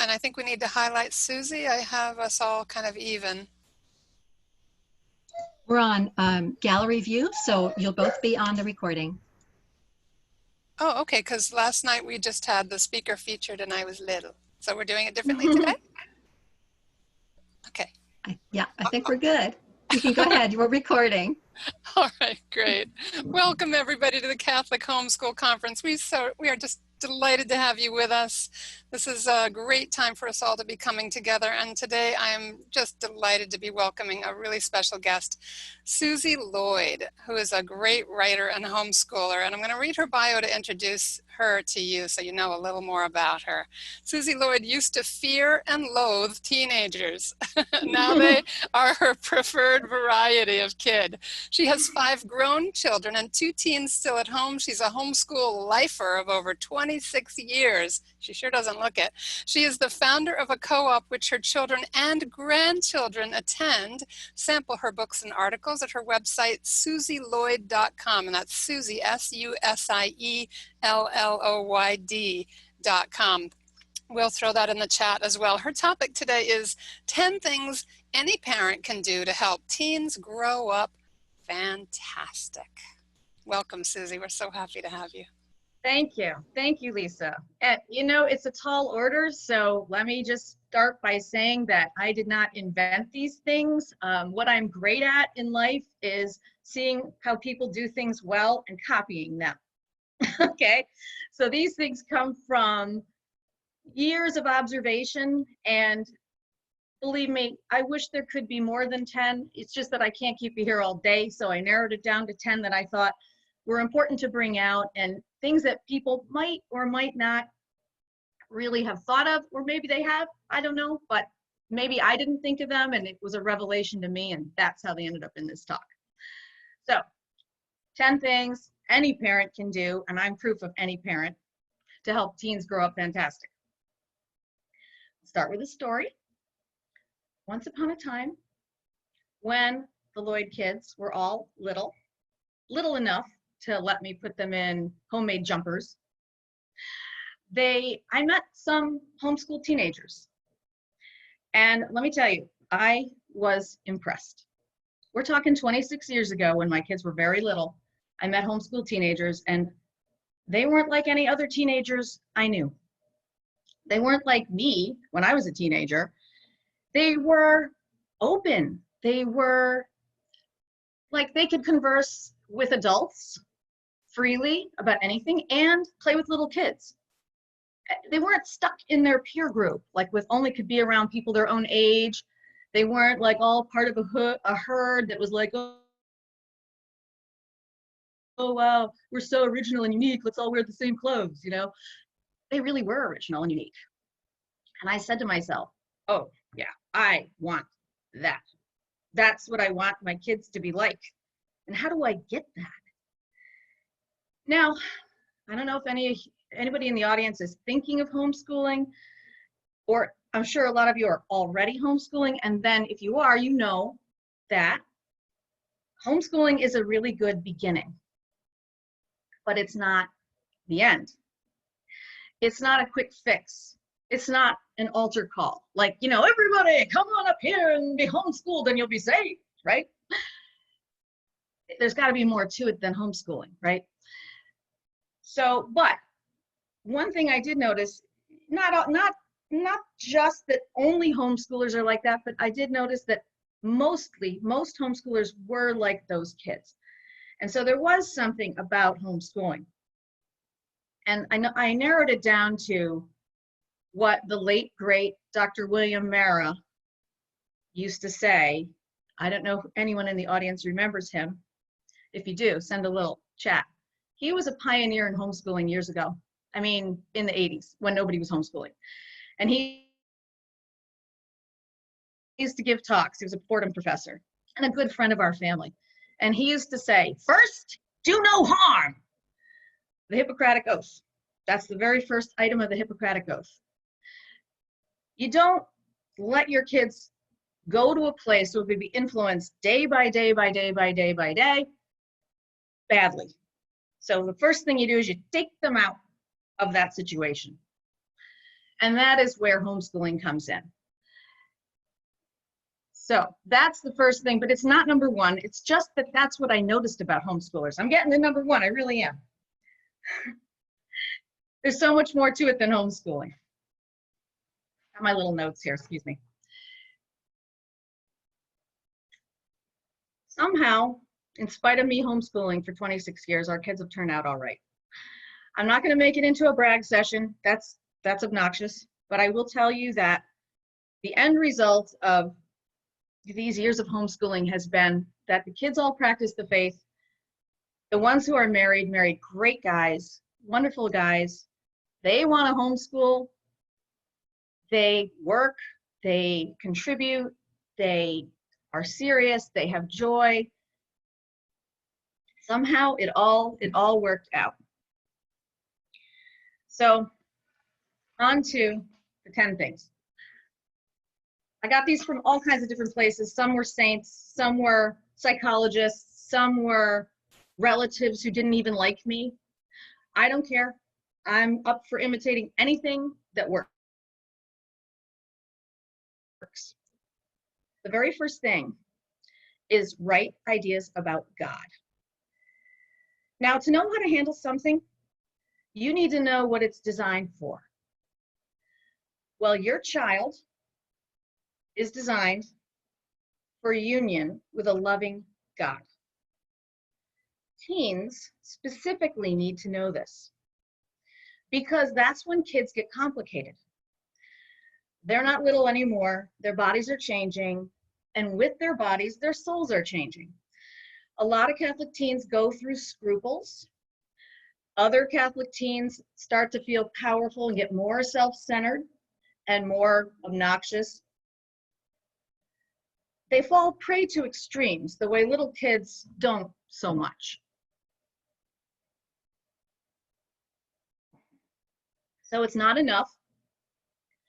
And I think we need to highlight Susie. I have us all kind of even. We're on gallery view, so you'll both be on the recording. Oh, okay, because last night we just had the speaker featured and I was little. So we're doing it differently today? Okay. Yeah, I think we're good. You can go ahead. We're recording. All right, great. Welcome everybody to the Catholic Homeschool Conference. We are just delighted to have you with us. This is a great time for us all to be coming together, and today I am just delighted to be welcoming a really special guest, Susie Lloyd, who is a great writer and homeschooler, and I'm going to read her bio to introduce her to you so you know a little more about her. Susie Lloyd used to fear and loathe teenagers. Now they are her preferred variety of kid. She has 5 grown children and 2 teens still at home. She's a homeschool lifer of over 26 years. She sure doesn't look it. She is the founder of a co-op which her children and grandchildren attend. Sample her books and articles at her website, susielloyd.com. And that's Susie, SUSIELLOYD.com. We'll throw that in the chat as well. Her topic today is 10 things any parent can do to help teens grow up fantastic. Welcome, Susie. We're so happy to have you. Thank you. Thank you, Lisa. And you know, it's a tall order, so let me just start by saying that I did not invent these things. What I'm great at in life is seeing how people do things well and copying them. Okay, so these things come from years of observation, and believe me, I wish there could be more than 10. It's just that I can't keep you here all day, so I narrowed it down to 10 that I thought were important to bring out, and things that people might or might not really have thought of, or maybe they have, I don't know, but maybe I didn't think of them and it was a revelation to me, and that's how they ended up in this talk. So 10 things any parent can do, and I'm proof of any parent, to help teens grow up fantastic. Start with a story. Once upon a time, when the Lloyd kids were all little enough to let me put them in homemade jumpers, I met some homeschool teenagers. And let me tell you, I was impressed. We're talking 26 years ago when my kids were very little. I met homeschool teenagers, and they weren't like any other teenagers I knew. They weren't like me when I was a teenager. They were open. They were like, they could converse with adults freely about anything and play with little kids. They weren't stuck in their peer group, like with only could be around people their own age. They weren't like all part of a herd that was like, oh wow, we're so original and unique, let's all wear the same clothes, you know? They really were original and unique. And I said to myself, oh yeah, I want that. That's what I want my kids to be like. And how do I get that? Now, I don't know if anybody in the audience is thinking of homeschooling, or I'm sure a lot of you are already homeschooling. And then if you are, you know that homeschooling is a really good beginning, but it's not the end. It's not a quick fix. It's not an altar call. Like, you know, everybody come on up here and be homeschooled and you'll be saved, right? There's got to be more to it than homeschooling, right? So, but one thing I did notice, not just that only homeschoolers are like that, but I did notice that most homeschoolers were like those kids. And so there was something about homeschooling. And I narrowed it down to what the late, great Dr. William Mara used to say. I don't know if anyone in the audience remembers him. If you do, send a little chat. He was a pioneer in homeschooling years ago. I mean, in the 80s, when nobody was homeschooling. And he used to give talks. He was a Fordham professor and a good friend of our family. And he used to say, first, do no harm. The Hippocratic Oath. That's the very first item of the Hippocratic Oath. You don't let your kids go to a place where they'll be influenced day by day by day by day by day badly. So the first thing you do is you take them out of that situation. And that is where homeschooling comes in. So that's the first thing, but it's not number one. It's just that that's what I noticed about homeschoolers. I'm getting to number one, I really am. There's so much more to it than homeschooling. Got my little notes here, excuse me. Somehow, in spite of me homeschooling for 26 years, our kids have turned out all right. I'm not going to make it into a brag session. That's obnoxious. But I will tell you that the end result of these years of homeschooling has been that the kids all practice the faith. The ones who are married great guys, wonderful guys. They want to homeschool. They work. They contribute. They are serious. They have joy. Somehow it all worked out. So on to the 10 things. I got these from all kinds of different places. Some were saints, some were psychologists, some were relatives who didn't even like me. I don't care. I'm up for imitating anything that works. The very first thing is right ideas about God. Now, to know how to handle something, you need to know what it's designed for. Well, your child is designed for union with a loving God. Teens specifically need to know this because that's when kids get complicated. They're not little anymore. Their bodies are changing, and with their bodies, their souls are changing. A lot of Catholic teens go through scruples. Other Catholic teens start to feel powerful and get more self-centered and more obnoxious. They fall prey to extremes, the way little kids don't so much. So it's not enough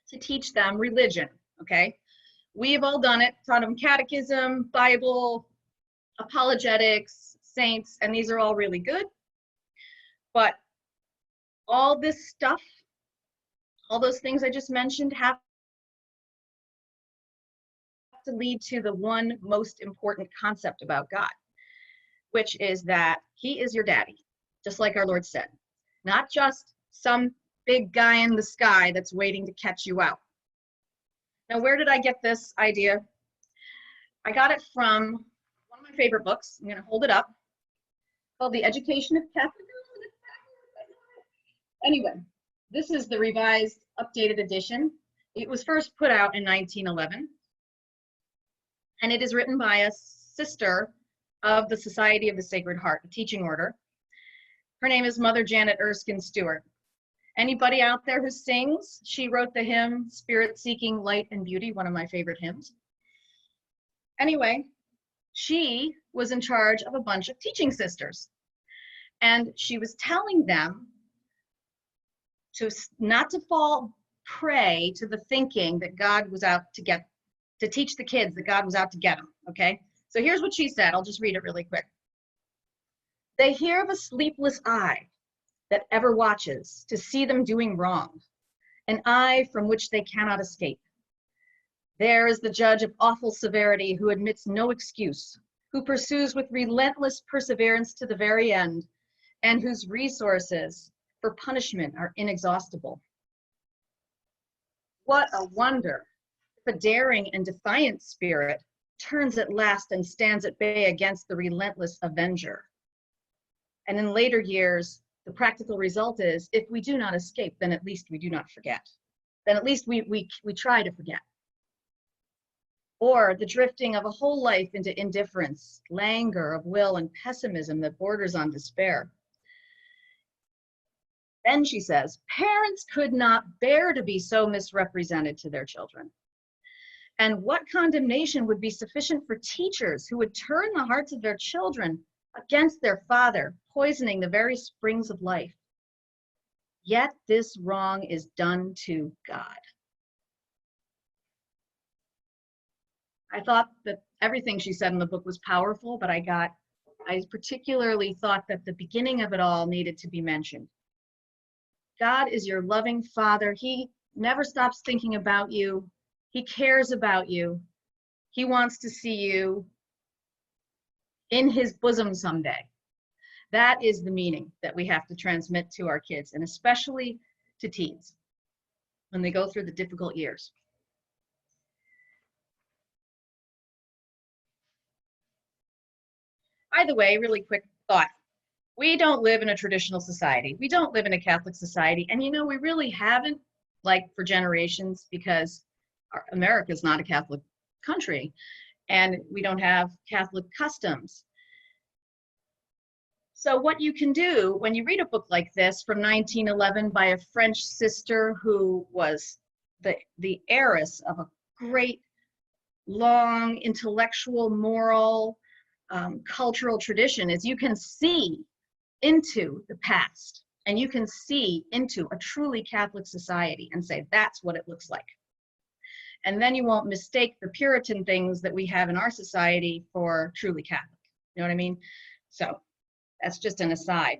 to teach them religion, okay? We've all done it, taught them catechism, Bible, apologetics, saints, and these are all really good. But all this stuff, all those things I just mentioned have to lead to the one most important concept about God, which is that he is your daddy, just like our Lord said, not just some big guy in the sky that's waiting to catch you out. Now, where did I get this idea? I got it from one of my favorite books. I'm going to hold it up, called The Education of Catholic. Anyway, this is the revised, updated edition. It was first put out in 1911, and it is written by a sister of the Society of the Sacred Heart, a teaching order. Her name is Mother Janet Erskine Stewart. Anybody out there who sings? She wrote the hymn, Spirit Seeking Light and Beauty, one of my favorite hymns. Anyway, she was in charge of a bunch of teaching sisters, and she was telling them not to fall prey to the thinking that God was out to teach the kids that God was out to get them, okay? So here's what she said. I'll just read it really quick. They hear of a sleepless eye that ever watches to see them doing wrong, an eye from which they cannot escape. There is the judge of awful severity who admits no excuse, who pursues with relentless perseverance to the very end, and whose resources for punishment are inexhaustible. What a wonder if a daring and defiant spirit turns at last and stands at bay against the relentless avenger. And in later years, the practical result is, if we do not escape, then at least we do not forget. Then at least we try to forget. Or the drifting of a whole life into indifference, languor of will, and pessimism that borders on despair. Then she says, parents could not bear to be so misrepresented to their children. And what condemnation would be sufficient for teachers who would turn the hearts of their children against their father, poisoning the very springs of life? Yet this wrong is done to God. I thought that everything she said in the book was powerful, but I particularly thought that the beginning of it all needed to be mentioned. God is your loving Father. He never stops thinking about you. He cares about you. He wants to see you in his bosom someday. That is the meaning that we have to transmit to our kids, and especially to teens when they go through the difficult years. By the way, really quick thought. We don't live in a traditional society. We don't live in a Catholic society. And you know, we really haven't, like, for generations, because America is not a Catholic country and we don't have Catholic customs. So what you can do when you read a book like this from 1911 by a French sister who was the heiress of a great, long, intellectual, moral, cultural tradition, is you can see into the past and you can see into a truly Catholic society and say, that's what it looks like. And then you won't mistake the Puritan things that we have in our society for truly Catholic. You know what I mean? So that's just an aside.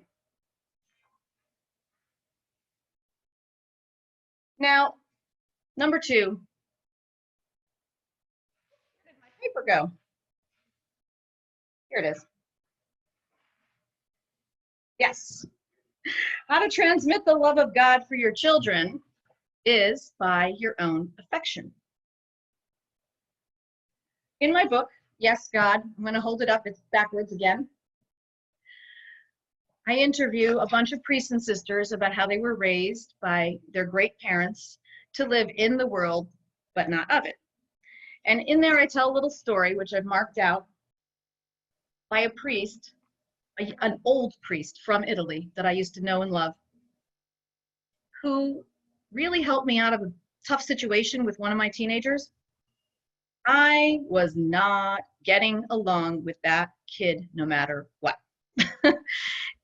Now, number 2. Where did my paper go? Here it is. Yes. How to transmit the love of God for your children is by your own affection. In my book, Yes, God, I'm going to hold it up. It's backwards again. I interview a bunch of priests and sisters about how they were raised by their great parents to live in the world, but not of it. And in there, I tell a little story, which I've marked out, by a priest, an old priest from Italy that I used to know and love, who really helped me out of a tough situation with one of my teenagers. I was not getting along with that kid no matter what.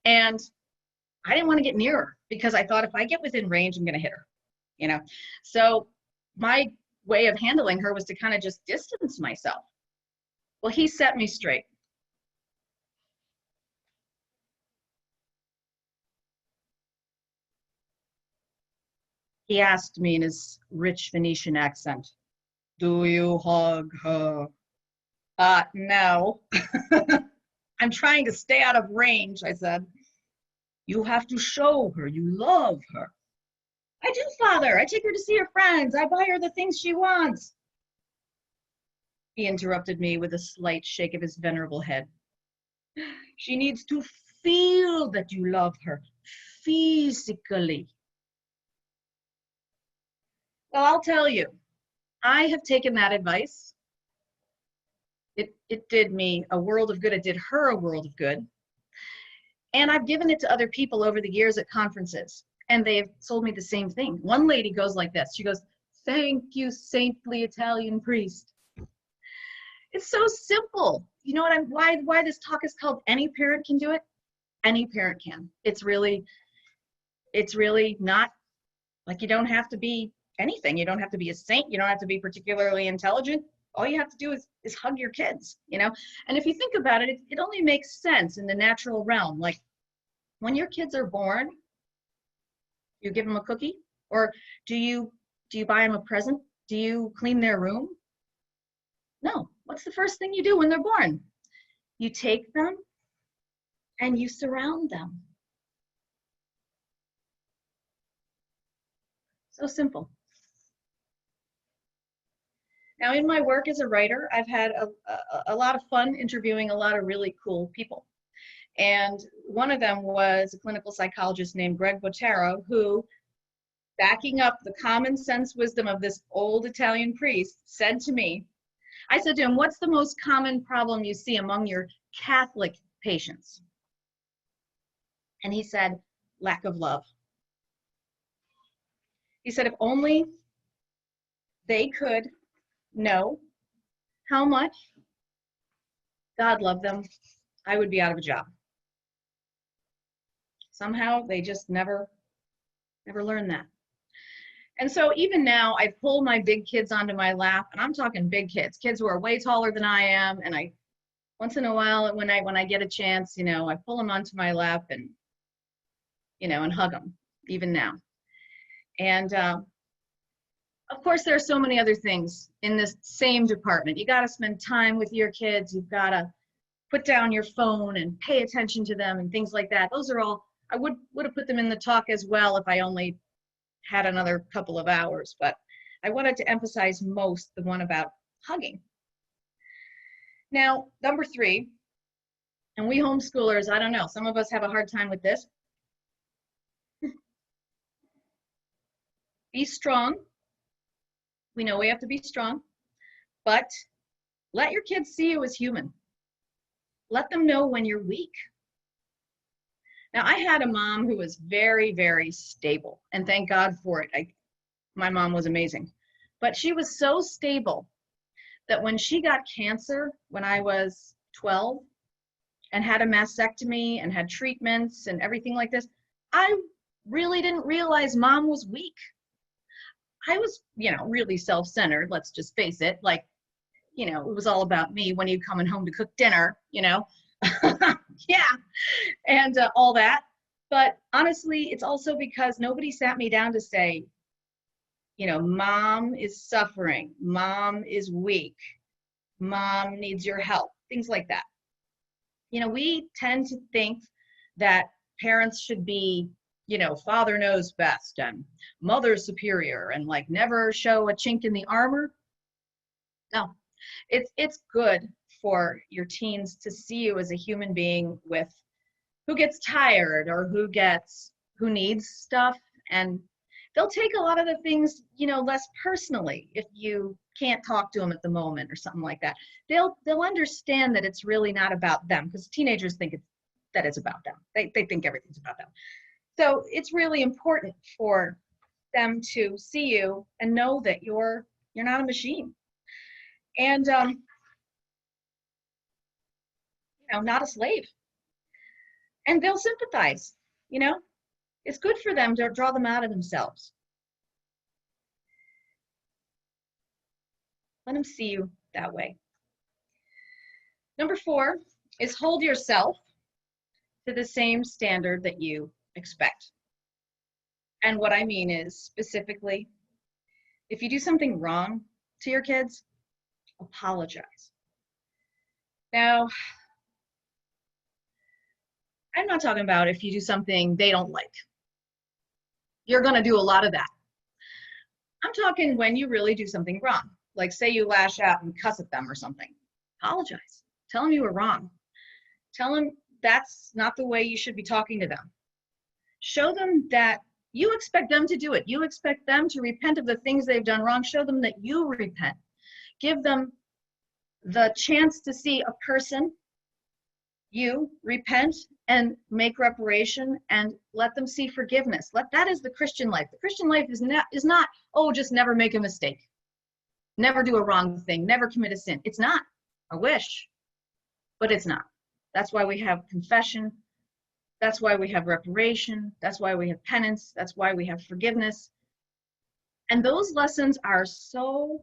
And I didn't want to get near her because I thought if I get within range, I'm going to hit her, you know? So my way of handling her was to kind of just distance myself. Well, he set me straight. He asked me in his rich Venetian accent, "Do you hug her?" No. I'm trying to stay out of range, I said. "You have to show her you love her." "I do, Father. I take her to see her friends. I buy her the things she wants." He interrupted me with a slight shake of his venerable head. "She needs to feel that you love her physically." Well, I'll tell you, I have taken that advice. It did me a world of good. It did her a world of good. And I've given it to other people over the years at conferences, and they've told me the same thing. One lady goes like this. She goes, "Thank you, saintly Italian priest." It's so simple. You know what why this talk is called Any Parent Can Do It? Any parent can. It's really not like, you don't have to be anything. You don't have to be a saint. You don't have to be particularly intelligent. All you have to do is hug your kids, you know? And if you think about it, it only makes sense in the natural realm. Like, when your kids are born, you give them a cookie, or do you buy them a present? Do you clean their room? No. What's the first thing you do when they're born? You take them and you surround them. So simple. Now, in my work as a writer, I've had a lot of fun interviewing a lot of really cool people. And one of them was a clinical psychologist named Greg Bottero, who, backing up the common sense wisdom of this old Italian priest, said to me, I said to him, "What's the most common problem you see among your Catholic patients?" And he said, "Lack of love." He said, if only they could know how much God loved them, I would be out of a job. Somehow they just never learn that. And so even now, I pull my big kids onto my lap, and I'm talking big kids who are way taller than I am. And I, once in a while, when I get a chance, you know, I pull them onto my lap and, you know, and hug them, even now. And Of course, there are so many other things in this same department. You got to spend time with your kids. You've got to put down your phone and pay attention to them and things like that. Those are all, I would have put them in the talk as well if I only had another couple of hours, but I wanted to emphasize most the one about hugging. Now, number 3, and we homeschoolers, I don't know, some of us have a hard time with this. Be strong. We know we have to be strong, but let your kids see you as human. Let them know when you're weak. Now, I had a mom who was very, very stable, and thank God for it. My mom was amazing, but she was so stable that when she got cancer when I was 12 and had a mastectomy and had treatments and everything like this, I really didn't realize mom was weak. I was, really self-centered, let's just face it. Like, it was all about me when you coming home to cook dinner, yeah, and all that. But honestly, it's also because nobody sat me down to say, mom is suffering, mom is weak, mom needs your help, things like that. We tend to think that parents should be, father knows best and mother superior and like never show a chink in the armor. No, it's good for your teens to see you as a human being with who gets tired or who needs stuff, and they'll take a lot of the things, less personally if you can't talk to them at the moment or something like that. They'll understand that it's really not about them, because teenagers think that it's about them. They think everything's about them. So it's really important for them to see you and know that you're not a machine, and not a slave. And they'll sympathize. It's good for them to draw them out of themselves. Let them see you that way. Number 4 is hold yourself to the same standard that you expect. And what I mean is, specifically, if you do something wrong to your kids, apologize. Now, I'm not talking about if you do something they don't like. You're going to do a lot of that. I'm talking when you really do something wrong. Like, say you lash out and cuss at them or something. Apologize. Tell them you were wrong. Tell them that's not the way you should be talking to them. Show them that you expect them to do it. You expect them to repent of the things they've done wrong. Show them that you repent. Give them the chance to see a person, you repent and make reparation, and let them see forgiveness. That is the Christian life. The Christian life is not, oh, just never make a mistake. Never do a wrong thing. Never commit a sin. It's not. I wish, but it's not. That's why we have confession. That's why we have reparation. That's why we have penance. That's why we have forgiveness. And those lessons are so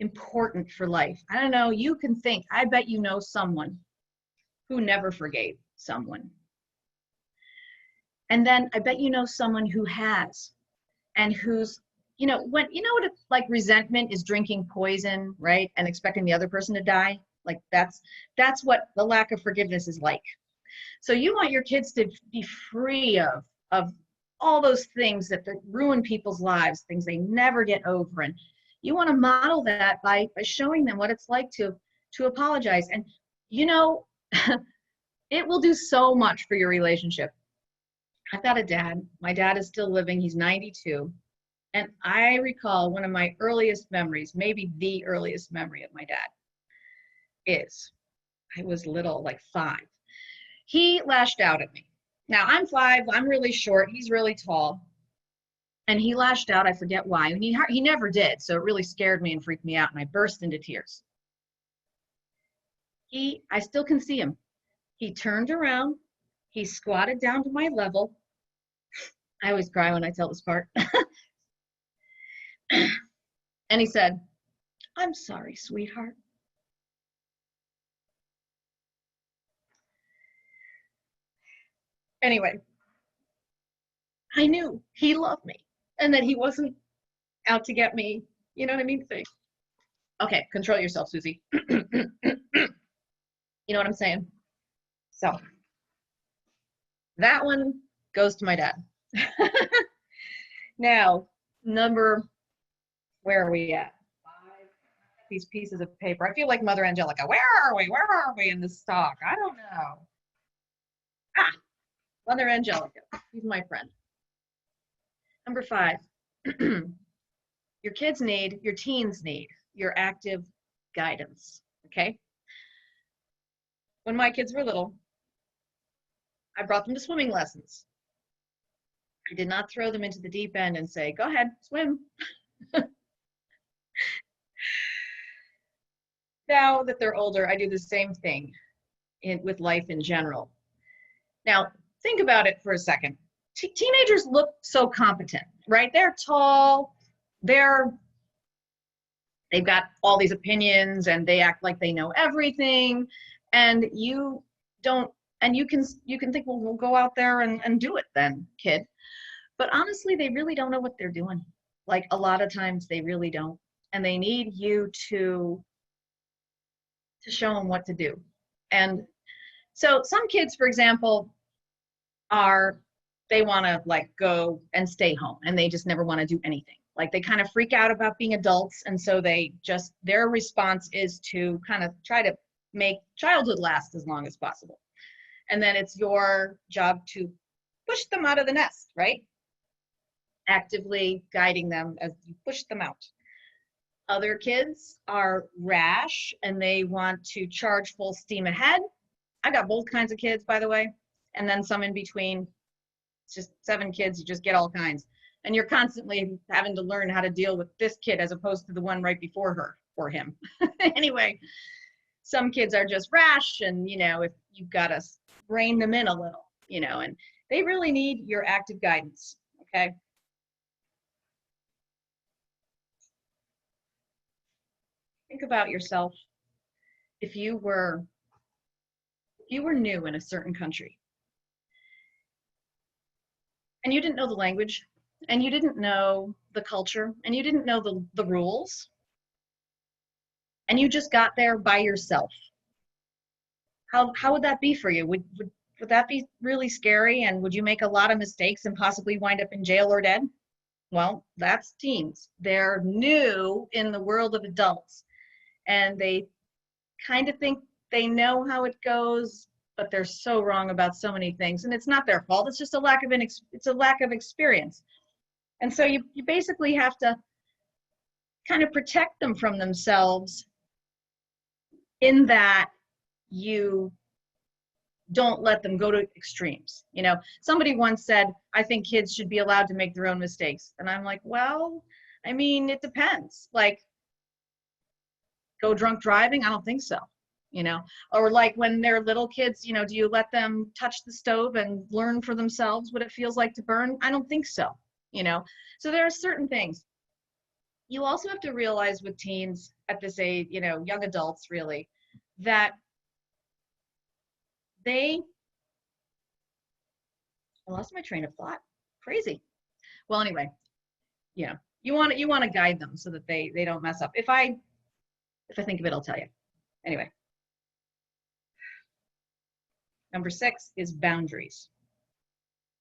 important for life. I don't know, you can think, I bet you know someone who never forgave someone. And then I bet you know someone who has, and who's, what it's like, resentment is drinking poison, right? And expecting the other person to die. Like that's what the lack of forgiveness is like. So you want your kids to be free of all those things that ruin people's lives, things they never get over. And you want to model that by showing them what it's like to apologize. And it will do so much for your relationship. I've got a dad. My dad is still living. He's 92. And I recall one of my earliest memories, maybe the earliest memory of my dad, is I was little, like 5. He lashed out at me. Now, I'm 5. I'm really short. He's really tall. And he lashed out. I forget why. And he never did. So it really scared me and freaked me out. And I burst into tears. I still can see him. He turned around. He squatted down to my level. I always cry when I tell this part. And he said, "I'm sorry, sweetheart." Anyway, I knew he loved me and that he wasn't out to get me. You know what I mean? Okay, control yourself, Susie. You know what I'm saying? So that one goes to my dad. Now, where are we at? These pieces of paper. I feel like Mother Angelica. Where are we? Where are we in the stock? I don't know. Ah, Mother Angelica. He's my friend. Number 5. Your teens need your active guidance. Okay? When my kids were little, I brought them to swimming lessons. I did not throw them into the deep end and say, go ahead, swim. Now that they're older, I do the same thing with life in general. Now, think about it for a second. Teenagers look so competent, right? They're tall, they've got all these opinions, and they act like they know everything, and you don't, and you can think, well, we'll go out there and do it then, kid. But honestly, they really don't know what they're doing. Like, a lot of times they really don't, and they need you to show them what to do. And so some kids, for example, they want to like go and stay home, and they just never want to do anything. Like, they kind of freak out about being adults, and so their response is to kind of try to make childhood last as long as possible. And then it's your job to push them out of the nest, right? Actively guiding them as you push them out. Other kids are rash and they want to charge full steam ahead. I got both kinds of kids, by the way, and then some in between. It's just 7 kids, you just get all kinds. And you're constantly having to learn how to deal with this kid as opposed to the one right before her or him. Anyway, some kids are just rash, and, if you've got to rein them in a little, and they really need your active guidance, okay? Think about yourself. If you were new in a certain country, and you didn't know the language, and you didn't know the culture, and you didn't know the rules, and you just got there by yourself, how would that be for you? Would that be really scary? And would you make a lot of mistakes and possibly wind up in jail or dead? Well, that's teens. They're new in the world of adults, and they kind of think they know how it goes, but they're so wrong about so many things. And it's not their fault. It's just a lack of experience. And so you basically have to kind of protect them from themselves, in that you don't let them go to extremes. Somebody once said, I think kids should be allowed to make their own mistakes. And I'm like, well, I mean, it depends. Like, go drunk driving? I don't think so. Or like when they're little kids, do you let them touch the stove and learn for themselves what it feels like to burn? I don't think so. So there are certain things. You also have to realize with teens at this age, young adults really, that I lost my train of thought. Crazy. Well, anyway, you want to guide them so that they don't mess up. If I think of it, I'll tell you. Anyway. Number 6 is boundaries.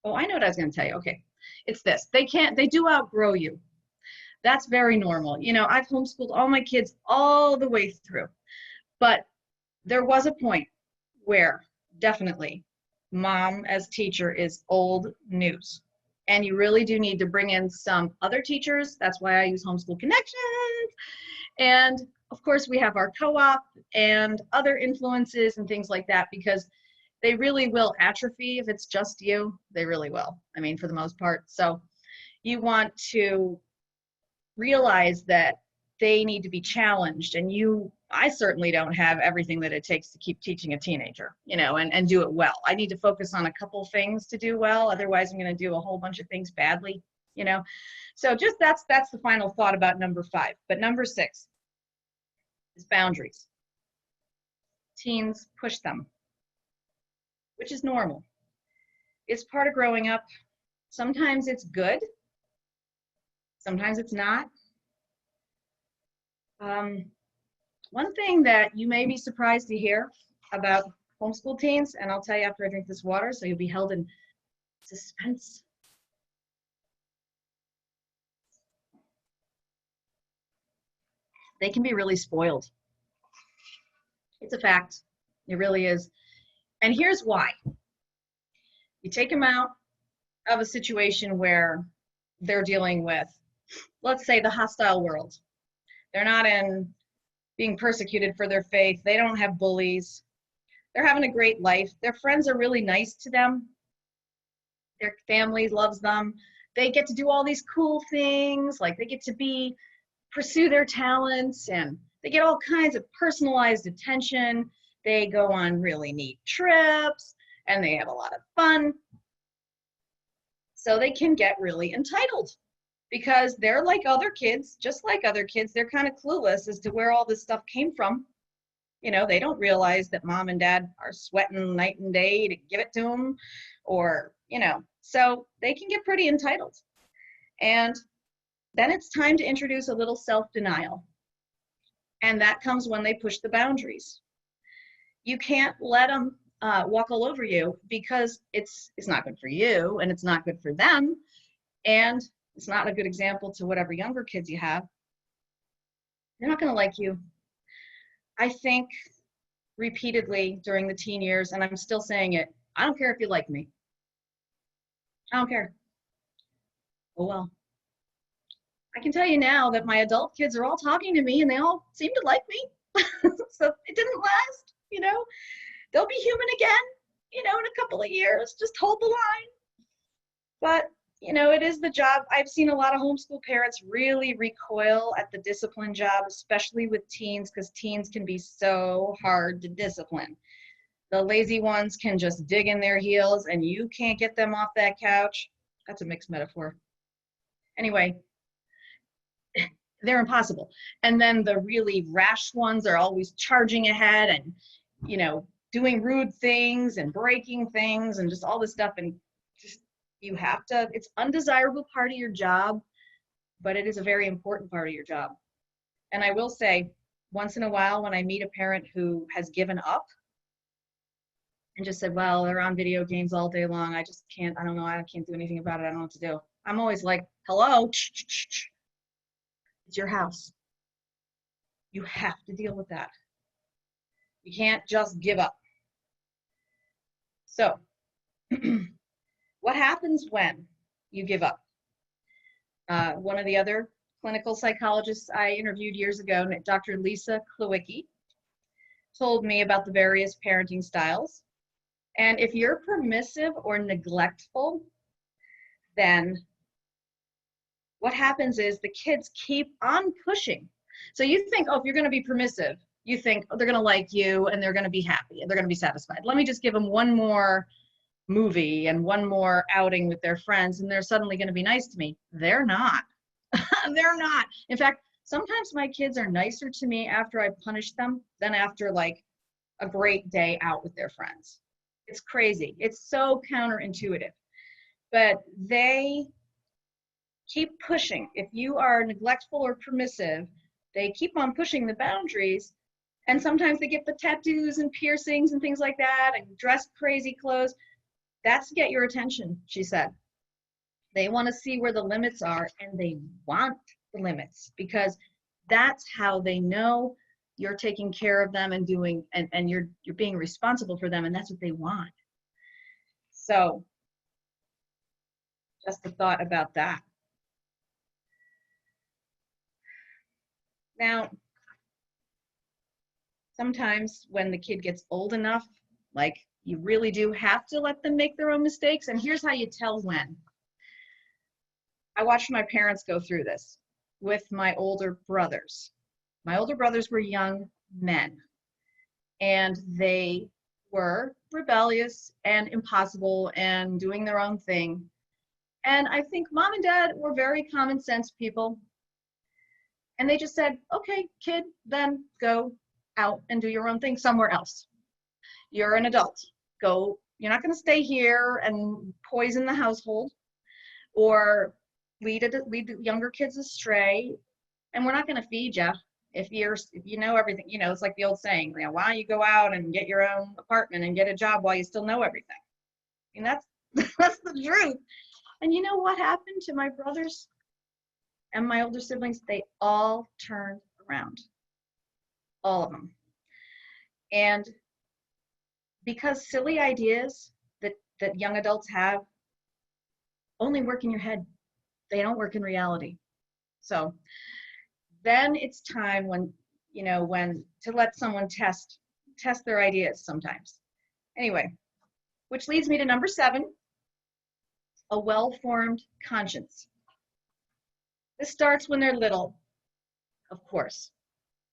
Oh, I know what I was going to tell you. Okay. It's this. They do outgrow you. That's very normal. I've homeschooled all my kids all the way through. But there was a point where definitely mom as teacher is old news. And you really do need to bring in some other teachers. That's why I use Homeschool Connections. And of course, we have our co-op and other influences and things like that, because they really will atrophy if it's just you. They really will. I mean, for the most part. So you want to realize that they need to be challenged, and I certainly don't have everything that it takes to keep teaching a teenager, and do it well. I need to focus on a couple things to do well. Otherwise, I'm going to do a whole bunch of things badly, So just that's the final thought about number 5. But number 6 is boundaries. Teens push them, which is normal. It's part of growing up. Sometimes it's good. Sometimes it's not. One thing that you may be surprised to hear about homeschool teens, and I'll tell you after I drink this water, so you'll be held in suspense. They can be really spoiled. It's a fact. It really is. And here's why. You take them out of a situation where they're dealing with, let's say, the hostile world. They're not in being persecuted for their faith. They don't have bullies. They're having a great life. Their friends are really nice to them. Their family loves them. They get to do all these cool things, like they get to pursue their talents, and they get all kinds of personalized attention. They go on really neat trips, and they have a lot of fun. So they can get really entitled because they're like other kids, just like other kids. They're kind of clueless as to where all this stuff came from. You know, they don't realize that mom and dad are sweating night and day to give it to them, or, you know, so they can get pretty entitled. And then it's time to introduce a little self-denial. And that comes when they push the boundaries. You can't let them walk all over you because it's not good for you, and it's not good for them, and it's not a good example to whatever younger kids you have. They're not going to like you. I think repeatedly during the teen years, and I'm still saying it, I don't care if you like me. I don't care. Oh well. I can tell you now that my adult kids are all talking to me and they all seem to like me. So it didn't last, you know. They'll be human again, you know, in a couple of years. Just hold the line. But, you know, it is the job. I've seen a lot of homeschool parents really recoil at the discipline job, especially with teens, because teens can be so hard to discipline. The lazy ones can just dig in their heels and you can't get them off that couch. That's a mixed metaphor. Anyway, they're impossible. And then the really rash ones are always charging ahead and, you know, doing rude things and breaking things and just all this stuff. And just, you have to, it's undesirable part of your job, but it is a very important part of your job. And I will say, once in a while, when I meet a parent who has given up and just said, well, they're on video games all day long, I just can't, I don't know, I can't do anything about it, I don't know what to do. I'm always like, hello, it's your house. You have to deal with that. You can't just give up. So, what happens when you give up? One of the other clinical psychologists I interviewed years ago, Dr. Lisa Klawicki, told me about the various parenting styles. And if you're permissive or neglectful, then what happens is the kids keep on pushing. So you think, oh, if you're going to be permissive, you think, oh, they're going to like you and they're going to be happy and they're going to be satisfied. Let me just give them one more movie and one more outing with their friends and they're suddenly going to be nice to me. They're not. They're not. In fact, sometimes my kids are nicer to me after I punish them than after like a great day out with their friends. It's crazy. It's so counterintuitive. But they keep pushing. If you are neglectful or permissive, they keep on pushing the boundaries. And sometimes they get the tattoos and piercings and things like that and dress crazy clothes. That's to get your attention, she said. They want to see where the limits are and they want the limits because that's how they know you're taking care of them and doing and you're being responsible for them, and that's what they want. So just a thought about that. Now, sometimes when the kid gets old enough, like you really do have to let them make their own mistakes. And here's how you tell when. I watched my parents go through this with my older brothers. My older brothers were young men, and they were rebellious and impossible and doing their own thing. And I think mom and dad were very common sense people. And they just said, okay, kid, then go out and do your own thing somewhere else. You're an adult. Go, you're not going to stay here and poison the household or lead the younger kids astray, and we're not going to feed you if you know everything. You know, it's like the old saying, you know, why don't you go out and get your own apartment and get a job while you still know everything? And that's that's the truth. And you know what happened to my brothers and my older siblings? They all turned around, all of them. And because silly ideas that young adults have only work in your head, they don't work in reality. So then it's time when to let someone test their ideas sometimes. Anyway, which leads me to number 7, a well-formed conscience. This starts when they're little, of course,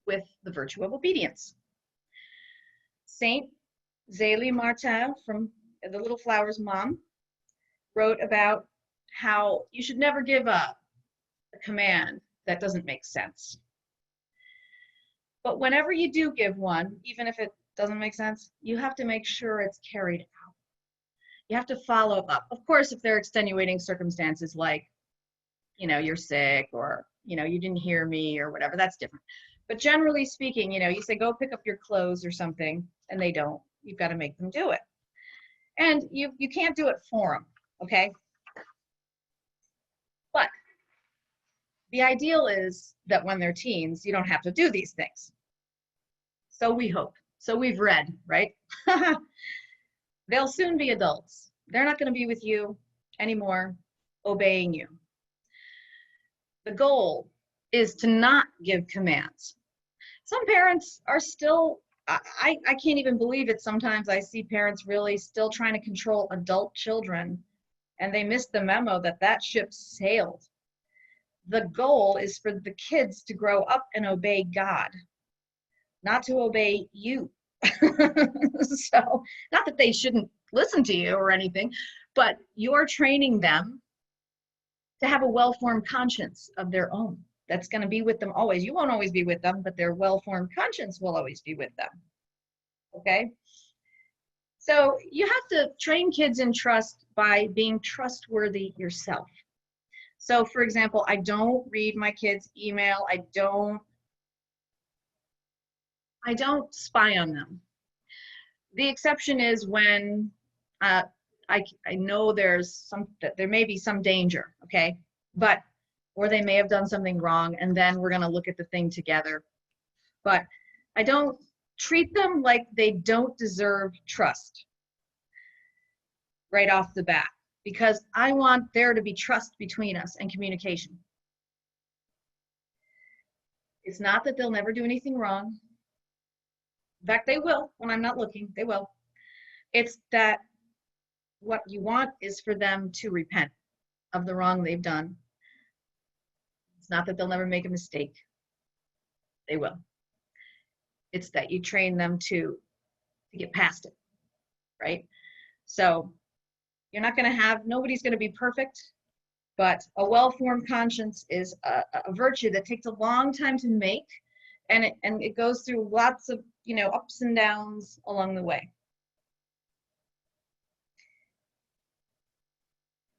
with the virtue of obedience. Saint Zélie Martin, from The Little Flower's mom, wrote about how you should never give up a command that doesn't make sense. But whenever you do give one, even if it doesn't make sense, you have to make sure it's carried out. You have to follow up. Of course, if there are extenuating circumstances like, you're sick, or, you didn't hear me or whatever, that's different. But generally speaking, you say, go pick up your clothes or something, and they don't. You've got to make them do it. And you can't do it for them, okay? But the ideal is that when they're teens, you don't have to do these things. So we hope. So we've read, right? They'll soon be adults. They're not going to be with you anymore, obeying you. The goal is to not give commands. Some parents are still, I can't even believe it. Sometimes I see parents really still trying to control adult children, and they miss the memo that ship sailed. The goal is for the kids to grow up and obey God, not to obey you. So, not that they shouldn't listen to you or anything, but you're training them to have a well-formed conscience of their own that's going to be with them always. You won't always be with them, but their well-formed conscience will always be with them. Okay? So you have to train kids in trust by being trustworthy yourself. So for example, I don't read my kids' email. I don't spy on them. The exception is when I know there may be some danger, okay? Or they may have done something wrong, and then we're gonna look at the thing together. But I don't treat them like they don't deserve trust right off the bat, because I want there to be trust between us and communication. It's not that they'll never do anything wrong. In fact, they will when I'm not looking, they will. It's that what you want is for them to repent of the wrong they've done. It's not that they'll never make a mistake. They will. It's that you train them to get past it, right? So you're not going to have, nobody's going to be perfect, but a well-formed conscience is a virtue that takes a long time to make, and it goes through lots of, ups and downs along the way.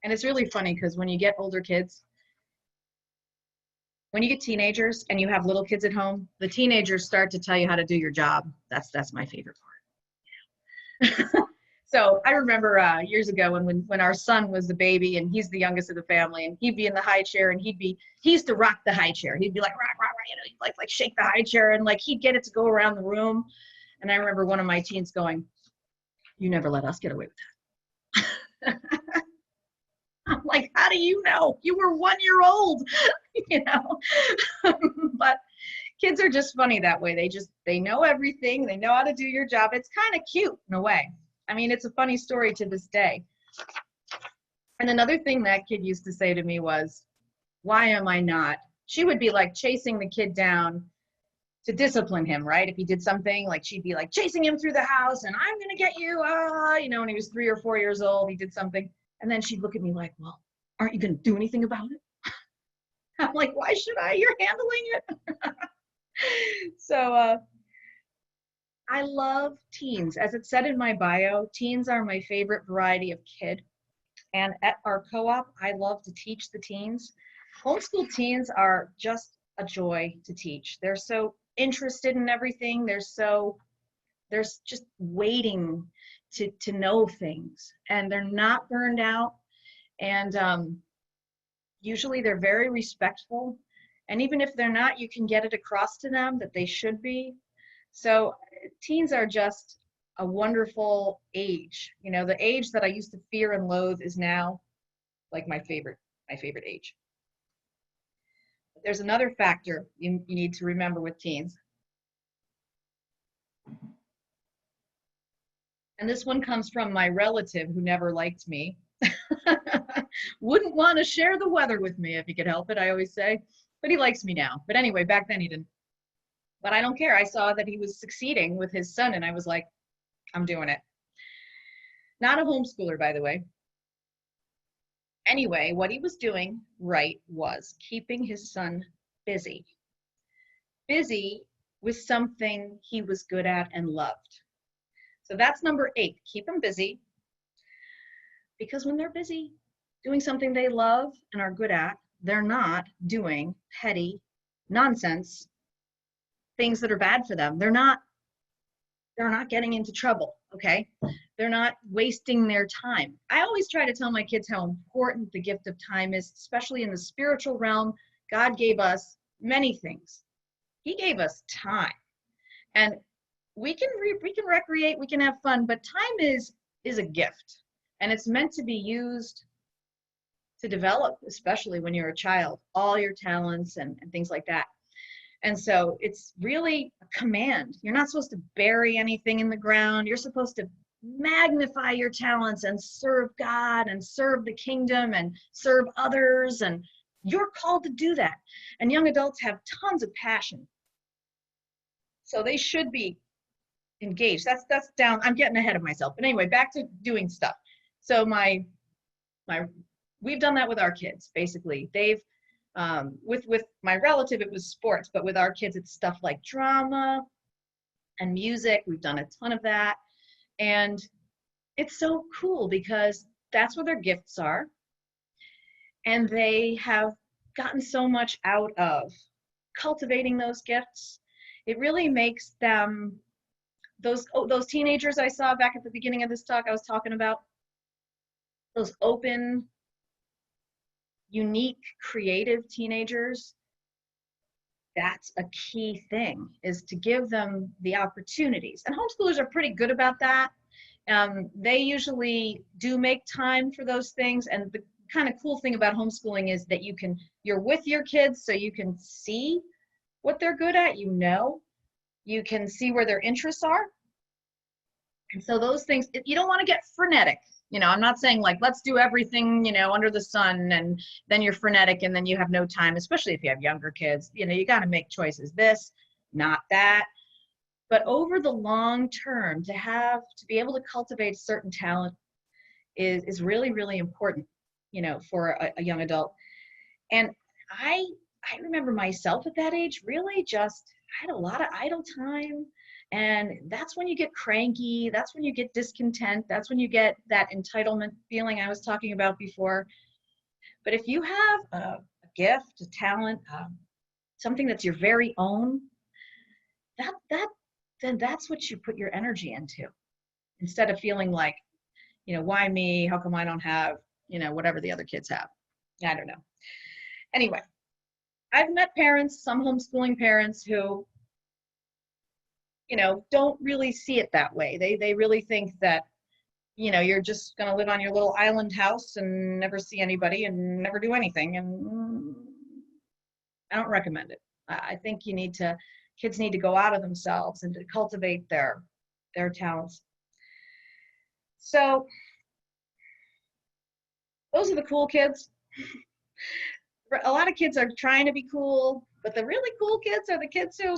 And it's really funny because when you get older kids, when you get teenagers and you have little kids at home, the teenagers start to tell you how to do your job. That's my favorite part. So I remember years ago when our son was a baby, and he's the youngest of the family, and he'd be in the high chair, and he used to rock the high chair. He'd be like, rock, rock, rock, he'd like shake the high chair, and like he'd get it to go around the room. And I remember one of my teens going, "You never let us get away with that." I'm like, how do you know? You were 1 year old, But kids are just funny that way. They know everything. They know how to do your job. It's kind of cute in a way. I mean, it's a funny story to this day. And another thing that kid used to say to me was, why am I not? She would be like chasing the kid down to discipline him, right? If he did something, like she'd be like chasing him through the house, and I'm going to get you, when he was 3 or 4 years old, he did something. And then she'd look at me like, well, aren't you going to do anything about it? I'm like, why should I? You're handling it. So I love teens. As it said in my bio, teens are my favorite variety of kid. And at our co-op, I love to teach the teens. Homeschool teens are just a joy to teach. They're so interested in everything. They're just waiting to know things, and they're not burned out. And usually they're very respectful. And even if they're not, you can get it across to them that they should be. So teens are just a wonderful age. You know, the age that I used to fear and loathe is now like my favorite age. But there's another factor you need to remember with teens. And this one comes from my relative who never liked me. Wouldn't want to share the weather with me if he could help it, I always say. But he likes me now. But anyway, back then he didn't. But I don't care. I saw that he was succeeding with his son, and I was like, I'm doing it. Not a homeschooler, by the way. Anyway, what he was doing right was keeping his son busy. Busy with something he was good at and loved. So that's number 8, keep them busy. Because when they're busy doing something they love and are good at, they're not doing petty nonsense, things that are bad for them. They're not getting into trouble, okay? They're not wasting their time. I always try to tell my kids how important the gift of time is, especially in the spiritual realm. God gave us many things. He gave us time. And we can recreate, we can have fun, but time is a gift. And it's meant to be used to develop, especially when you're a child, all your talents and things like that. And so it's really a command. You're not supposed to bury anything in the ground. You're supposed to magnify your talents and serve God and serve the kingdom and serve others. And you're called to do that. And young adults have tons of passion. So they should be engaged. That's down. I'm getting ahead of myself. But anyway, back to doing stuff. So we've done that with our kids, basically. They've, with my relative, it was sports, but with our kids, it's stuff like drama and music. We've done a ton of that. And it's so cool because that's where their gifts are. And they have gotten so much out of cultivating those gifts. It really makes them, those teenagers I saw back at the beginning of this talk I was talking about, those open, unique, creative teenagers, that's a key thing, is to give them the opportunities. And homeschoolers are pretty good about that. They usually do make time for those things. And the kind of cool thing about homeschooling is that you're with your kids, so you can see what they're good at, you can see where their interests are. And so those things, you don't want to get frenetic. I'm not saying like, let's do everything, under the sun, and then you're frenetic and then you have no time, especially if you have younger kids. You got to make choices, this, not that. But over the long term, to be able to cultivate certain talent is really, really important, for a young adult. And I remember myself at that age, really just, I had a lot of idle time. And that's when you get cranky. That's when you get discontent. That's when you get that entitlement feeling I was talking about before. But if you have a gift, a talent, something that's your very own, then that's what you put your energy into, instead of feeling like, why me? How come I don't have, whatever the other kids have? I don't know. Anyway, I've met parents, some homeschooling parents who, don't really see it that way. They really think that, you're just going to live on your little island house and never see anybody and never do anything. And I don't recommend it. I think kids need to go out of themselves and to cultivate their talents. So those are the cool kids. A lot of kids are trying to be cool, but the really cool kids are the kids who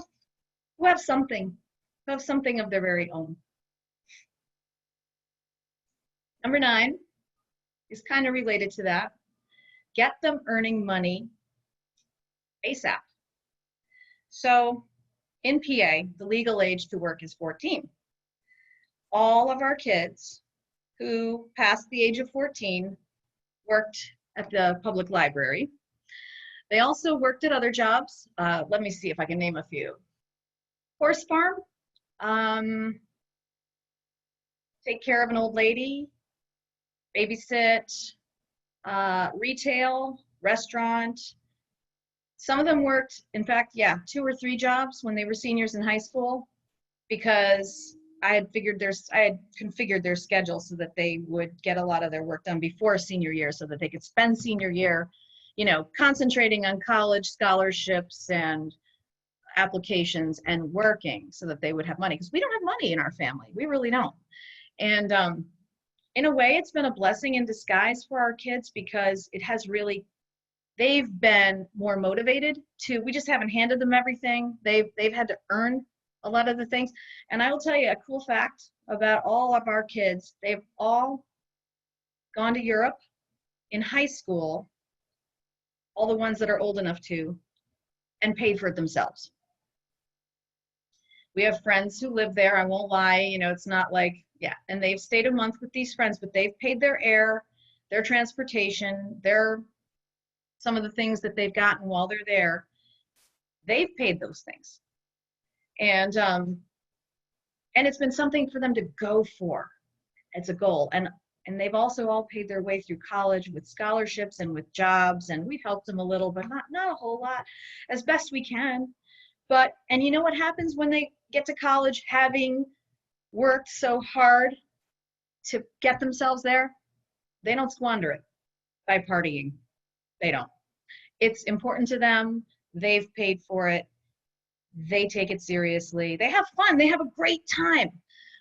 have something of their very own. Number 9 is kind of related to that. Get them earning money ASAP. So in PA, the legal age to work is 14. All of our kids who pass the age of 14 worked at the public library. They also worked at other jobs. Let me see if I can name a few. Horse farm, take care of an old lady, babysit, retail, restaurant. Some of them worked, in fact, yeah, 2 or 3 jobs when they were seniors in high school, because I had configured their schedule so that they would get a lot of their work done before senior year, so that they could spend senior year, you know, concentrating on college scholarships and applications and working so that they would have money, because we don't have money in our family. We really don't. And in a way, it's been a blessing in disguise for our kids, because it has really, they've been more motivated to, we just haven't handed them everything. They've had to earn a lot of the things. And I will tell you a cool fact about all of our kids. They've all gone to Europe in high school, all the ones that are old enough to, and paid for it themselves. We have friends who live there, I won't lie, you know, it's not like, yeah, and they've stayed a month with these friends, but they've paid their air, their transportation, some of the things that they've gotten while they're there, they've paid those things. And it's been something for them to go for. It's a goal. And they've also all paid their way through college with scholarships and with jobs, and we've helped them a little, but not a whole lot, as best we can. But, and you know what happens when they get to college, having worked so hard to get themselves there? They don't squander it by partying. They don't. It's important to them. They've paid for it. They take it seriously. They have fun. They have a great time.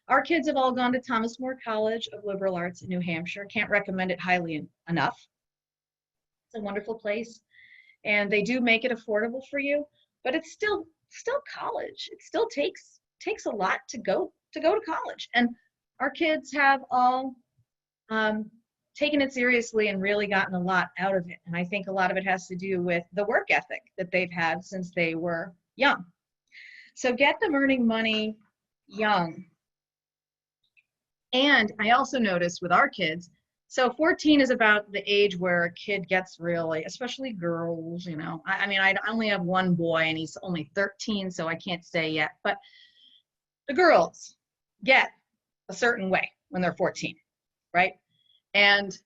Our kids have all gone to Thomas More College of Liberal Arts in New Hampshire. Can't recommend it highly enough. It's a wonderful place. And they do make it affordable for you, but it's still college. It still takes a lot to go to college. And our kids have all taken it seriously and really gotten a lot out of it. And I think a lot of it has to do with the work ethic that they've had since they were young. So get them earning money young. And I also noticed with our kids, so 14 is about the age where a kid gets really, especially girls, you know, I mean, I only have one boy and he's only 13, so I can't say yet, but the girls get a certain way when they're 14, right? And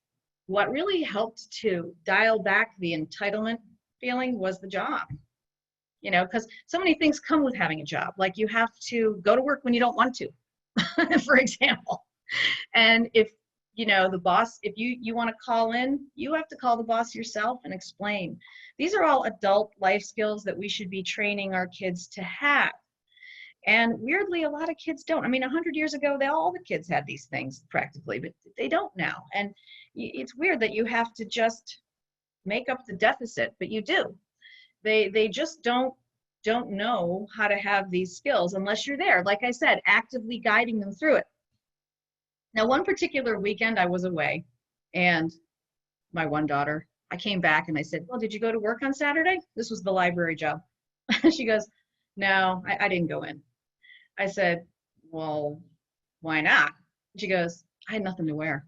what really helped to dial back the entitlement feeling was the job. You know, because so many things come with having a job. Like you have to go to work when you don't want to, for example. And if, you know, the boss, if you want to call in, you have to call the boss yourself and explain. These are all adult life skills that we should be training our kids to have. And weirdly, a lot of kids don't. I mean, 100 years ago, all the kids had these things practically, but they don't now. And it's weird that you have to just make up the deficit, but you do. They just don't know how to have these skills unless you're there, like I said, actively guiding them through it. Now, one particular weekend I was away, and my one daughter, I came back and I said, well, did you go to work on Saturday? This was the library job. She goes, no, I didn't go in. I said, well, why not? She goes, I had nothing to wear.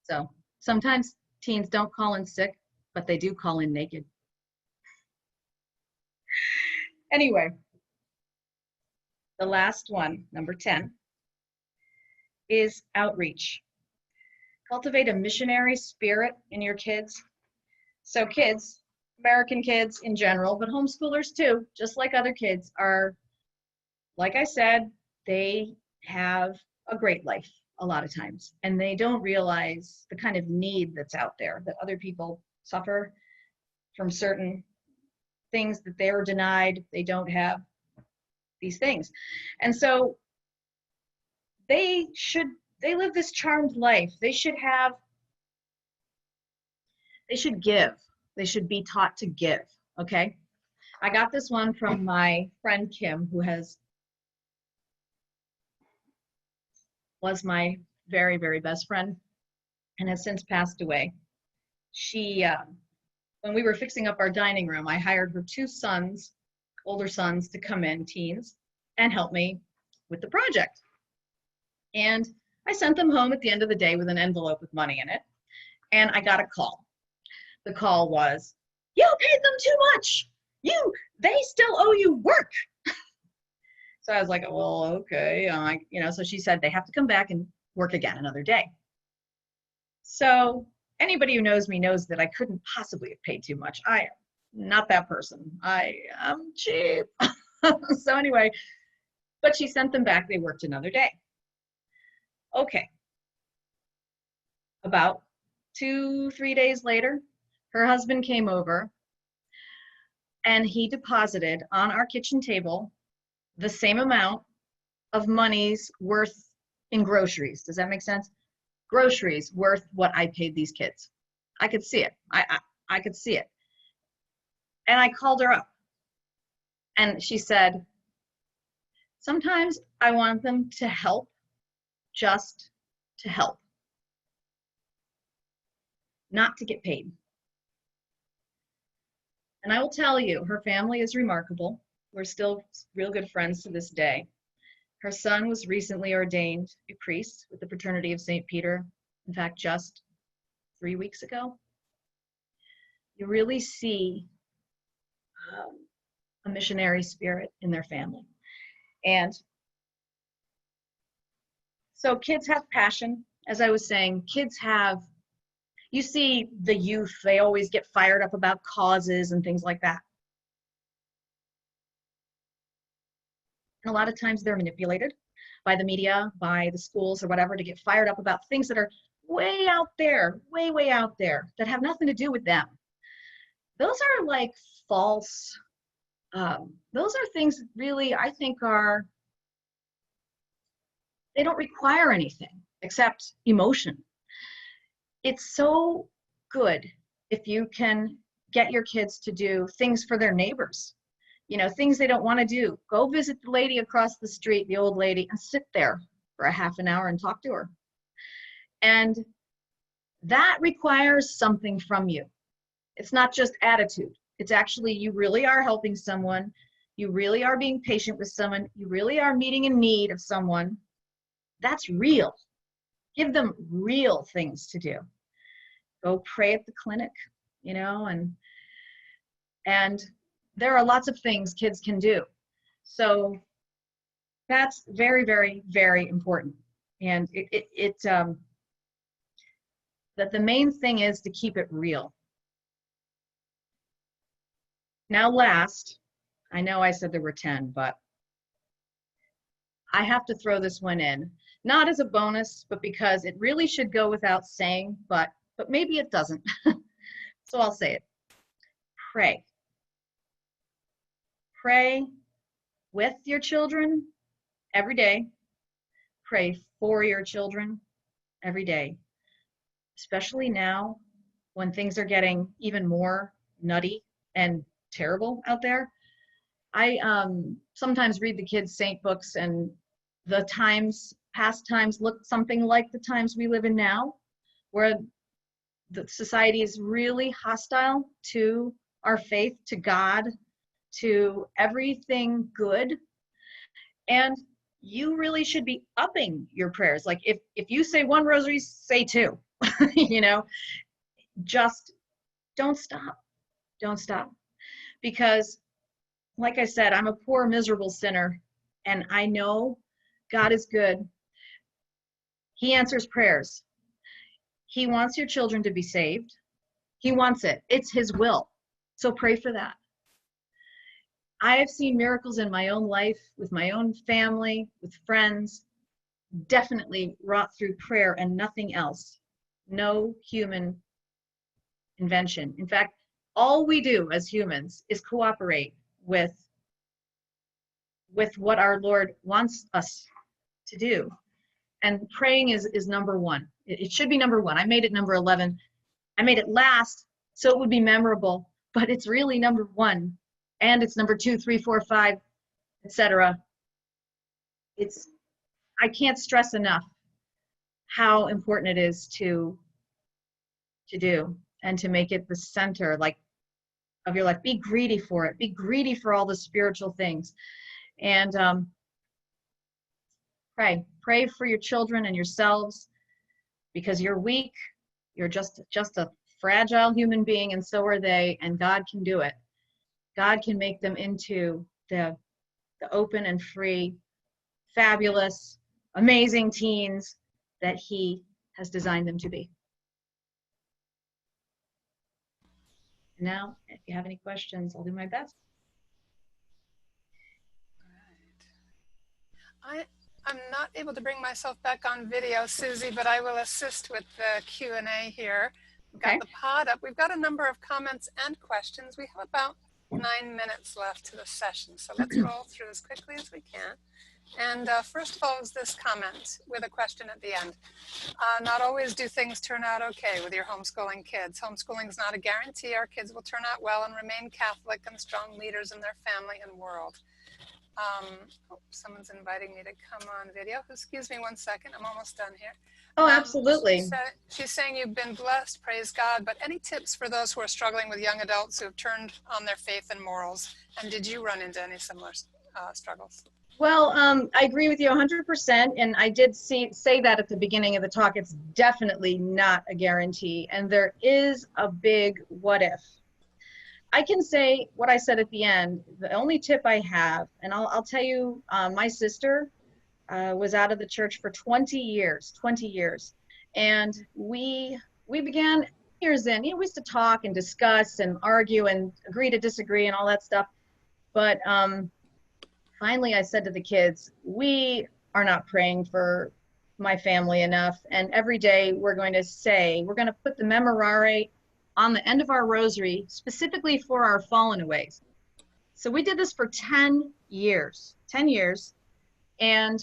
So sometimes teens don't call in sick, but they do call in naked. Anyway, the last one, number 10, is outreach. Cultivate a missionary spirit in your kids. So kids, American kids in general, but homeschoolers too, just like other kids, are, like I said, they have a great life a lot of times, and they don't realize the kind of need that's out there, that other people suffer from certain things that they were denied. They don't have these things. And so they live this charmed life. They should give. They should be taught to give, okay? I got this one from my friend Kim, who was my very, very best friend and has since passed away. She, when we were fixing up our dining room, I hired her 2 sons, older sons, to come in, teens, and help me with the project. And I sent them home at the end of the day with an envelope with money in it. and I got a call. The call was, you paid them too much. They still owe you work. So I was like, well, okay. So she said they have to come back and work again another day. So anybody who knows me knows that I couldn't possibly have paid too much. I am not that person. I am cheap. So anyway, but she sent them back. They worked another day. Okay. About 2-3 days later, her husband came over and he deposited on our kitchen table the same amount of money's worth in groceries. Does that make sense? Groceries worth what I paid these kids. I could see it. I could see it. And I called her up and she said, sometimes I want them to help just to help, not to get paid. And I will tell you, her family is remarkable. We're still real good friends to this day. Her son was recently ordained a priest with the Fraternity of St. Peter. In fact, just 3 weeks ago. You really see a missionary spirit in their family. And so kids have passion. As I was saying, you see the youth, they always get fired up about causes and things like that. And a lot of times they're manipulated by the media, by the schools or whatever, to get fired up about things that are way out there, way out there, that have nothing to do with them. Those are like false, those are things that really, I think they don't require anything except emotion. It's so good if you can get your kids to do things for their neighbors, things they don't want to do. Go visit the lady across the street, the old lady, and sit there for a half an hour and talk to her. And that requires something from you. It's not just attitude. It's actually, you really are helping someone. You really are being patient with someone. You really are meeting a need of someone. That's real. Give them real things to do. Go pray at the clinic, and there are lots of things kids can do. So that's very, very, very important. And that the main thing is to keep it real. Now last, I know I said there were 10, but I have to throw this one in, not as a bonus, but because it really should go without saying, but maybe it doesn't. So I'll say it. Pray. Pray with your children every day. Pray for your children every day, especially now when things are getting even more nutty and terrible out there. I sometimes read the kids' saint books, and the past times look something like the times we live in now, where the society is really hostile to our faith, to God, to everything good. And you really should be upping your prayers. Like if you say 1 rosary, say 2, just don't stop. Don't stop. Because like I said, I'm a poor, miserable sinner, and I know God is good. He answers prayers. He wants your children to be saved. He wants it. It's his will. So pray for that. I have seen miracles in my own life, with my own family, with friends, definitely wrought through prayer and nothing else. No human invention. In fact, all we do as humans is cooperate with what our Lord wants us to do. And praying is number 1. It should be number 1. I made it number 11. I made it last so it would be memorable, but it's really number 1. And it's number 2, 3, 4, 5, etc. I can't stress enough how important it is to do and to make it the center of your life. Be greedy for it. Be greedy for all the spiritual things. And pray for your children and yourselves, because you're weak, You're just a fragile human being, and so are they, and God can do it. God can make them into the open and free, fabulous, amazing teens that He has designed them to be. Now, if you have any questions, I'll do my best. I'm not able to bring myself back on video, Susie, but I will assist with the Q&A here. We've got the pod up. We've got a number of comments and questions. We have about 9 minutes left to the session, so let's roll through as quickly as we can. And first of all is this comment with a question at the end. Not always do things turn out okay with your homeschooling kids. Homeschooling is not a guarantee our kids will turn out well and remain Catholic and strong leaders in their family and world. Someone's inviting me to come on video. Excuse me 1 second. I'm almost done here. Oh, absolutely. She's saying you've been blessed, praise God, but any tips for those who are struggling with young adults who have turned on their faith and morals? And did you run into any similar struggles? Well, I agree with you 100%, and I did say that at the beginning of the talk. It's definitely not a guarantee, and there is a big what if. I can say what I said at the end. The only tip I have, and I'll tell you, my sister was out of the church for 20 years, and we began years in. We used to talk and discuss and argue and agree to disagree and all that stuff, but finally I said to the kids, we are not praying for my family enough, and every day we're going to put the memorare on the end of our rosary, specifically for our fallen aways. So we did this for 10 years, and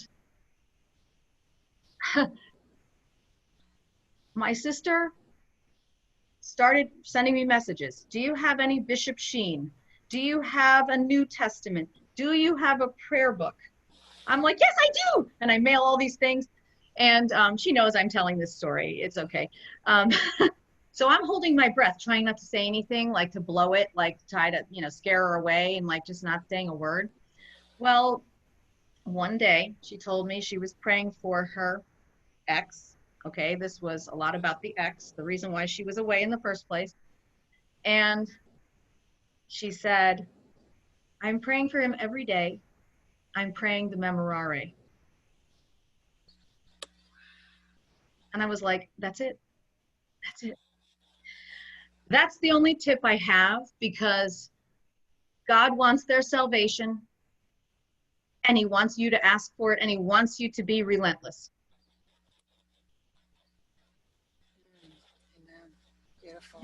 my sister started sending me messages. Do you have any Bishop Sheen? Do you have a New Testament? Do you have a prayer book? I'm like, yes, I do. And I mail all these things. And she knows I'm telling this story. It's okay. So I'm holding my breath, trying not to say anything, like to blow it, like try to, scare her away and like just not saying a word. Well, one day she told me she was praying for her ex. Okay, this was a lot about the ex, the reason why she was away in the first place. And she said, I'm praying for him every day. I'm praying the memorare. And I was like, that's it. That's it. That's the only tip I have, because God wants their salvation, and He wants you to ask for it, and He wants you to be relentless. Amen. Beautiful.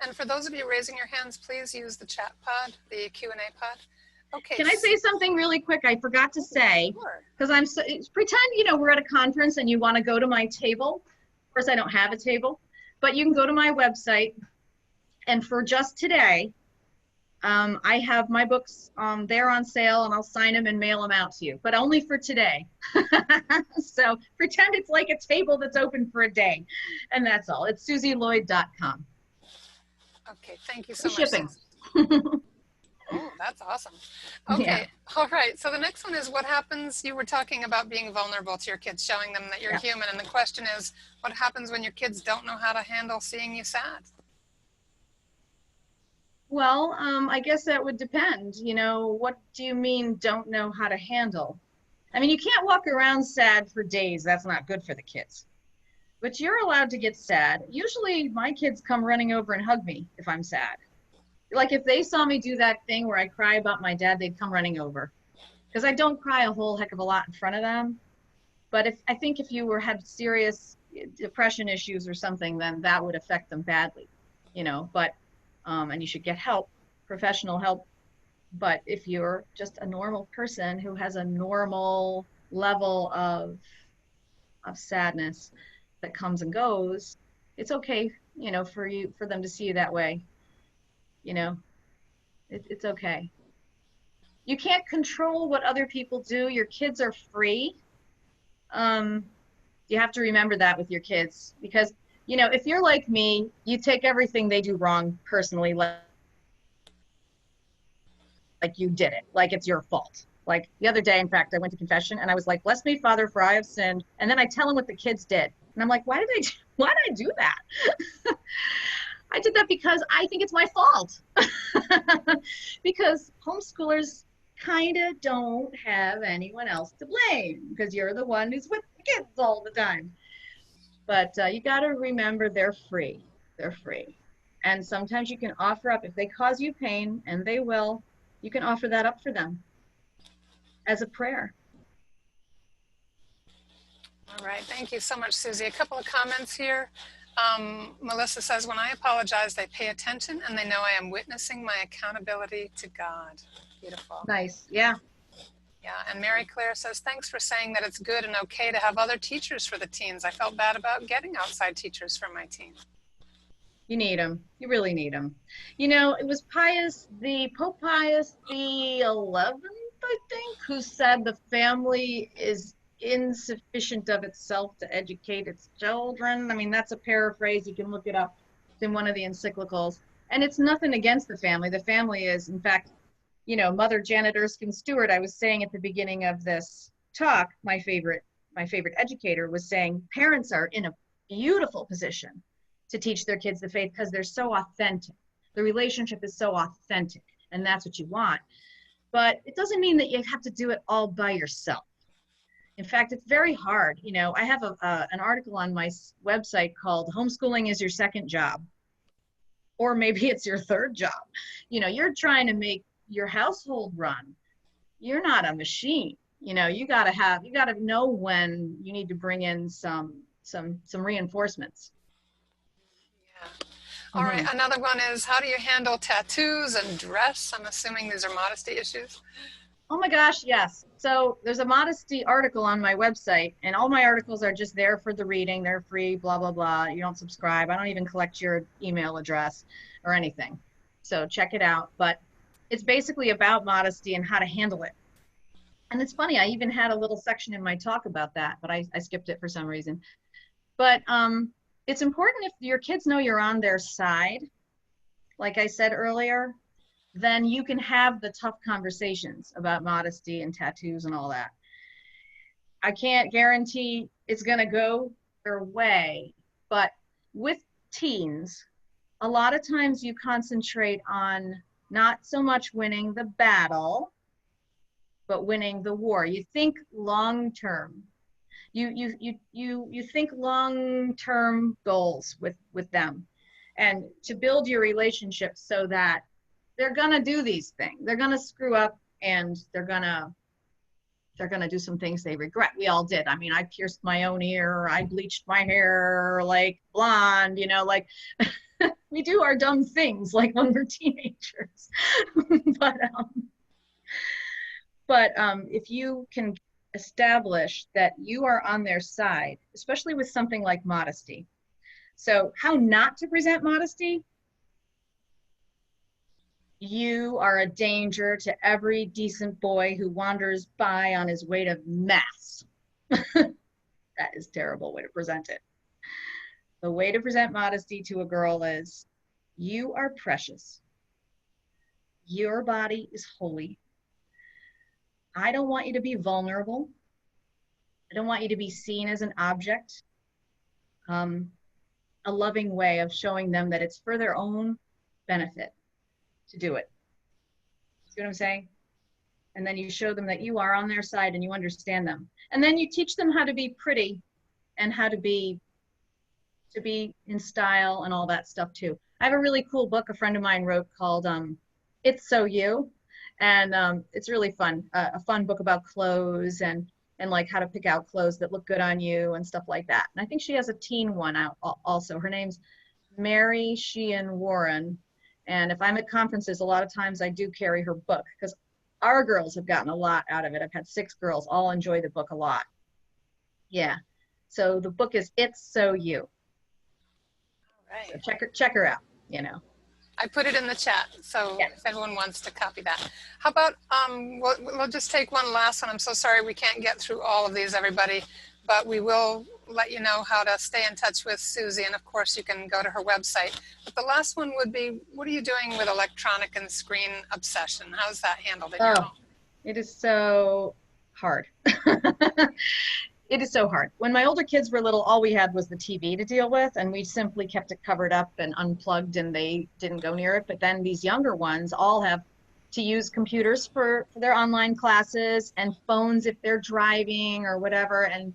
And for those of you raising your hands, please use the chat pod, the Q&A pod. Okay. Can I say something really quick? I forgot to say, because pretend, we're at a conference and you want to go to my table. Of course, I don't have a table, but you can go to my website. And for just today, I have my books there on sale, and I'll sign them and mail them out to you, but only for today. So pretend it's like a table that's open for a day, and that's all. It's SusieLloyd.com. Okay, thank you so much. Shipping. Oh, that's awesome. Okay, yeah. All right. So the next one is what happens, you were talking about being vulnerable to your kids, showing them that you're human, and the question is, what happens when your kids don't know how to handle seeing you sad? Well, I guess that would depend. What do you mean don't know how to handle? I mean, you can't walk around sad for days. That's not good for the kids. But you're allowed to get sad. Usually my kids come running over and hug me if I'm sad. Like if they saw me do that thing where I cry about my dad, they'd come running over. Because I don't cry a whole heck of a lot in front of them. But I think if you had serious depression issues or something, then that would affect them badly, but and you should get help, professional help. But if you're just a normal person who has a normal level of sadness that comes and goes, it's okay, for them to see you that way. It's okay. You can't control what other people do. Your kids are free. You have to remember that with your kids, because if you're like me, you take everything they do wrong personally, like you did it, like it's your fault. Like the other day, in fact, I went to confession and I was like, bless me, Father, for I have sinned. And then I tell them what the kids did. And I'm like, why did I do that? I did that because I think it's my fault. Because homeschoolers kind of don't have anyone else to blame because you're the one who's with the kids all the time. But you got to remember they're free. They're free. And sometimes you can offer up, if they cause you pain, and they will, you can offer that up for them as a prayer. All right, thank you so much, Susie. A couple of comments here. Melissa says, when I apologize, they pay attention and they know I am witnessing my accountability to God. Beautiful. Nice, yeah. Yeah, and Mary Claire says, thanks for saying that it's good and okay to have other teachers for the teens. I felt bad about getting outside teachers for my teen. You need them. You really need them. You know, it was Pope Pius the 11th, I think, who said the family is insufficient of itself to educate its children. I mean, that's a paraphrase. You can look it up. It's in one of the encyclicals. And it's nothing against the family. The family is, in fact, you know, Mother Janet Erskine Stewart, I was saying at the beginning of this talk, my favorite educator was saying parents are in a beautiful position to teach their kids the faith because they're so authentic. The relationship is so authentic, and that's what you want. But it doesn't mean that you have to do it all by yourself. In fact, it's very hard. You know, I have an article on my website called Homeschooling is Your Second Job, or maybe it's your third job. You know, you're trying to make your household run. You're not a machine. You know, you gotta know when you need to bring in some reinforcements. Yeah. All right, another one is, how do you handle tattoos and dress? I'm assuming these are modesty issues. Oh my gosh, yes. So there's a modesty article on my website, and all my articles are just there for the reading. They're free, blah, blah, blah. You don't subscribe. I don't even collect your email address or anything. So check it out. But it's basically about modesty and how to handle it. And it's funny, I even had a little section in my talk about that, but I skipped it for some reason. But it's important if your kids know you're on their side, like I said earlier, then you can have the tough conversations about modesty and tattoos and all that. I can't guarantee it's going to go their way, but with teens, a lot of times you concentrate on not so much winning the battle, but winning the war. You think long term. You think long-term goals with them, and to build your relationship so that they're gonna do these things. They're gonna screw up, and they're gonna do some things they regret. We all did. I mean, I pierced my own ear. I bleached my hair like blonde. You know, like we do our dumb things like when we're teenagers. but if you can establish that you are on their side, especially with something like modesty. So how not to present modesty? You are a danger to every decent boy who wanders by on his way to mass. That is a terrible way to present it. The way to present modesty to a girl is, you are precious. Your body is holy. I don't want you to be vulnerable. I don't want you to be seen as an object. A loving way of showing them that it's for their own benefit to do it. See what I'm saying? And then you show them that you are on their side and you understand them. And then you teach them how to be pretty and how to be in style and all that stuff too. I have a really cool book a friend of mine wrote called It's So You. And it's really fun, a fun book about clothes and like how to pick out clothes that look good on you and stuff like that. And I think she has a teen one out also. Her name's Mary Sheehan Warren. And if I'm at conferences, a lot of times I do carry her book because our girls have gotten a lot out of it. I've had 6 girls all enjoy the book a lot. Yeah. So the book is It's So You. All right. So check her out, you know. I put it in the chat, so yes. If anyone wants to copy that. How about, we'll just take one last one. I'm so sorry we can't get through all of these, everybody, but we will let you know how to stay in touch with Susie, and of course you can go to her website. But the last one would be, what are you doing with electronic and screen obsession? How's that handled at your home? It is so hard. It is so hard. When my older kids were little, all we had was the TV to deal with, and we simply kept it covered up and unplugged, and they didn't go near it. But then these younger ones all have to use computers for their online classes and phones if they're driving or whatever. And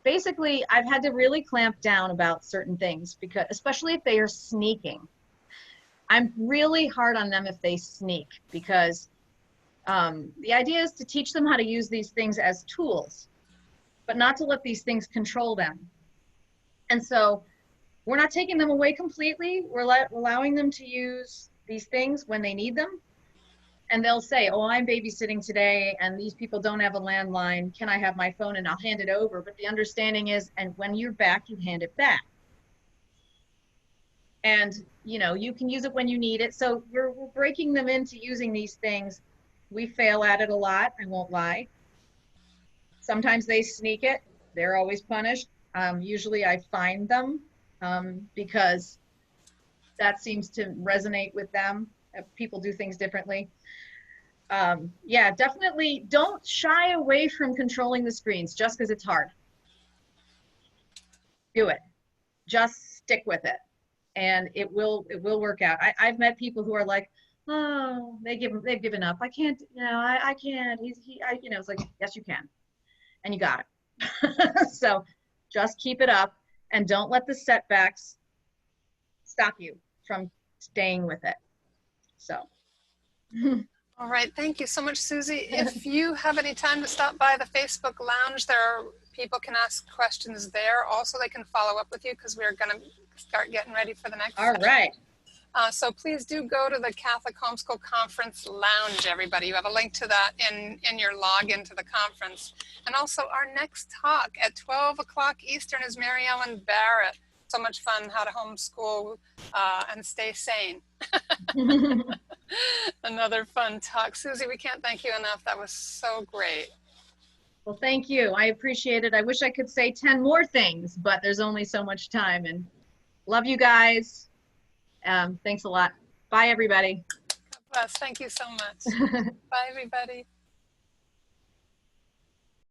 basically, I've had to really clamp down about certain things, because especially if they are sneaking. I'm really hard on them if they sneak, because the idea is to teach them how to use these things as tools, but not to let these things control them. And so we're not taking them away completely. We're allowing them to use these things when they need them. And they'll say, oh, I'm babysitting today and these people don't have a landline. Can I have my phone? And I'll hand it over. But the understanding is, and when you're back, you hand it back. And, you know, you can use it when you need it. So we're breaking them into using these things. We fail at it a lot, I won't lie. Sometimes they sneak it. They're always punished. Usually I fine them because that seems to resonate with them. People do things differently. Yeah, definitely don't shy away from controlling the screens just because it's hard. Do it. Just stick with it, and it will work out. I've met people who are like, oh, they've given up. I can't, you know, I can't. You know, it's like, yes, you can, and you got it. So just keep it up, and don't let the setbacks stop you from staying with it. So. All right, thank you so much, Susie. If you have any time to stop by the Facebook Lounge, people can ask questions there. Also, they can follow up with you because we're going to start getting ready for the next All right. So please do go to the Catholic Homeschool Conference Lounge, everybody. You have a link to that in your login to the conference. And also our next talk at 12 o'clock Eastern is Mary Ellen Barrett. So much fun, how to homeschool and stay sane. Another fun talk. Susie, we can't thank you enough. That was so great. Well, thank you. I appreciate it. I wish I could say 10 more things, but there's only so much time. And love you guys. Thanks a lot. Bye, everybody. God bless. Thank you so much. Bye, everybody.